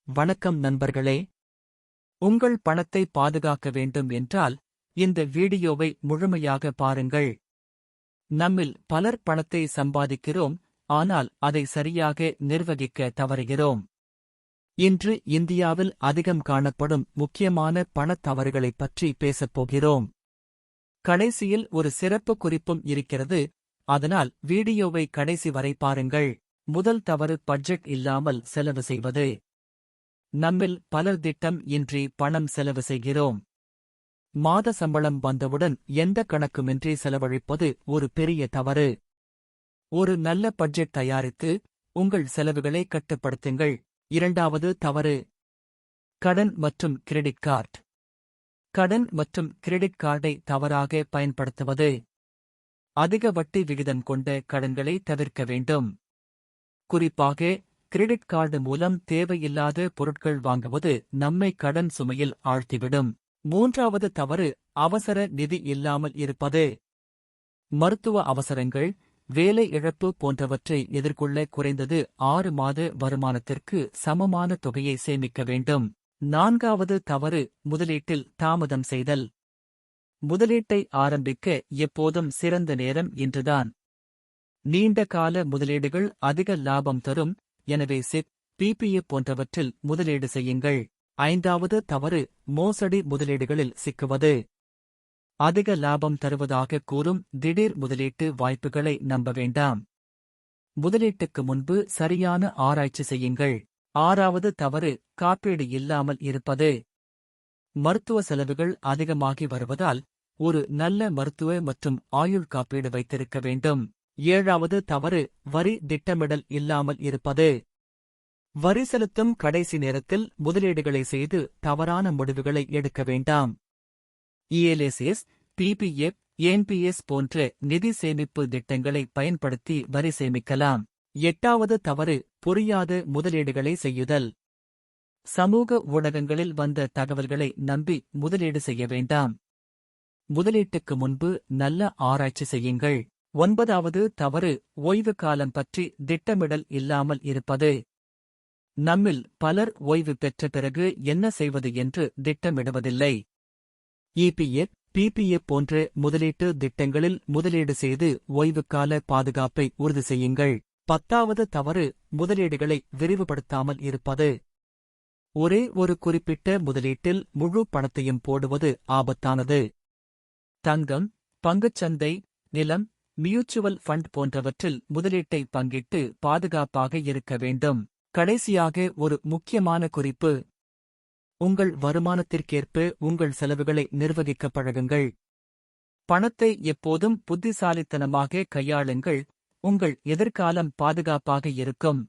வணக்கம் நண்பர்களே. உங்கள் பணத்தை பாதுகாக்க வேண்டும் என்றால் இந்த வீடியோவை முழுமையாக பாருங்கள். நம்மில் பலர் பணத்தை சம்பாதிக்கிறோம், ஆனால் அதை சரியாக நிர்வகிக்க தவறுகிறோம். இன்று இந்தியாவில் அதிகம் காணப்படும் முக்கியமான பணத் தவறுகளைப் பற்றி பேசப்போகிறோம். கடைசியில் ஒரு சிறப்பு குறிப்பும் இருக்கிறது, அதனால் வீடியோவை கடைசி வரை பாருங்கள். முதல் தவறு பட்ஜெட் இல்லாமல் செலவு செய்வது. நம்மில் பலர் திட்டம் இன்றி பணம் செலவு செய்கிறோம். மாத சம்பளம் வந்தவுடன் எந்த கணக்குமின்றி செலவழிப்பது ஒரு பெரிய தவறு. ஒரு நல்ல பட்ஜெட் தயாரித்து உங்கள் செலவுகளை கட்டுப்படுத்துங்கள். இரண்டாவது தவறு, கடன் மற்றும் கிரெடிட் கார்டு. கடன் மற்றும் கிரெடிட் கார்டை தவறாக பயன்படுத்துவது. அதிக வட்டி விகிதம் கொண்ட கடன்களை தவிர்க்க வேண்டும். குறிப்பாக கிரெடிட் கார்டு மூலம் தேவையில்லாத பொருட்கள் வாங்குவது நம்மை கடன் சுமையில் ஆழ்த்திவிடும். மூன்றாவது தவறு, அவசர நிதி இல்லாமல் இருப்பது. மருத்துவ அவசரங்கள், வேலை இழப்பு போன்றவற்றை எதிர்கொள்ள குறைந்தது 6 மாத வருமானத்திற்கு சமமான தொகையை சேமிக்க வேண்டும். நான்காவது தவறு, முதலீட்டில் தாமதம் செய்தல். முதலீட்டை ஆரம்பிக்க எப்போதும் சிறந்த நேரம் இன்றுதான். நீண்ட கால முதலீடுகள் அதிக லாபம் தரும், எனவே சிப், பிபிஎஃப் போன்றவற்றில் முதலீடு செய்யுங்கள். ஐந்தாவது தவறு, மோசடி முதலீடுகளில் சிக்குவது. அதிக லாபம் தருவதாக கூறும் திடீர் முதலீட்டு வாய்ப்புகளை நம்ப வேண்டாம். முதலீட்டுக்கு முன்பு சரியான ஆராய்ச்சி செய்யுங்கள். ஆறாவது தவறு, காப்பீடு இல்லாமல் இருப்பது. மருத்துவ செலவுகள் அதிகமாகி வருவதால் ஒரு நல்ல மருத்துவ மற்றும் ஆயுள் காப்பீடு வைத்திருக்க வேண்டும். ஏழாவது தவறு, வரி திட்டமிடல் இல்லாமல் இருப்பது. வரி செலுத்தும் கடைசி நேரத்தில் முதலீடுகளை செய்து தவறான முடிவுகளை எடுக்க வேண்டாம். இஎல்எஸ்எஸ், பிபிஎஃப், என்பிஎஸ் போன்ற நிதி சேமிப்பு திட்டங்களை பயன்படுத்தி வரி சேமிக்கலாம். எட்டாவது தவறு, புரியாத முதலீடுகளை செய்யுதல். சமூக ஊடகங்களில் வந்த தகவல்களை நம்பி முதலீடு செய்ய வேண்டாம். முதலீட்டுக்கு முன்பு நல்ல ஆராய்ச்சி செய்யுங்கள். ஒன்பதாவது தவறு, ஓய்வு காலம் பற்றி திட்டமிடல் இல்லாமல் இருப்பது. நம்மில் பலர் ஓய்வு பெற்ற பிறகு என்ன செய்வது என்று திட்டமிடுவதில்லை. இபிஎஃப், பிபிஎஃப் போன்ற முதலீட்டு திட்டங்களில் முதலீடு செய்து ஓய்வுக்கால பாதுகாப்பை உறுதி செய்யுங்கள். பத்தாவது தவறு, முதலீடுகளை விரிவுபடுத்தாமல் இருப்பது. ஒரே ஒரு குறிப்பிட்ட முதலீட்டில் முழு பணத்தையும் போடுவது ஆபத்தானது. தங்கம், பங்குச்சந்தை, நிலம், மியூச்சுவல் ஃபண்ட் போன்றவற்றில் முதலீட்டை பங்கிட்டு பாதுகாப்பாக இருக்க வேண்டும். கடைசியாக ஒரு முக்கியமான குறிப்பு, உங்கள் வருமானத்திற்கேற்ப உங்கள் செலவுகளை நிர்வகிக்க பழகுங்கள். பணத்தை எப்போதும் புத்திசாலித்தனமாக கையாளுங்கள், உங்கள் எதிர்காலம் பாதுகாப்பாக இருக்கும்.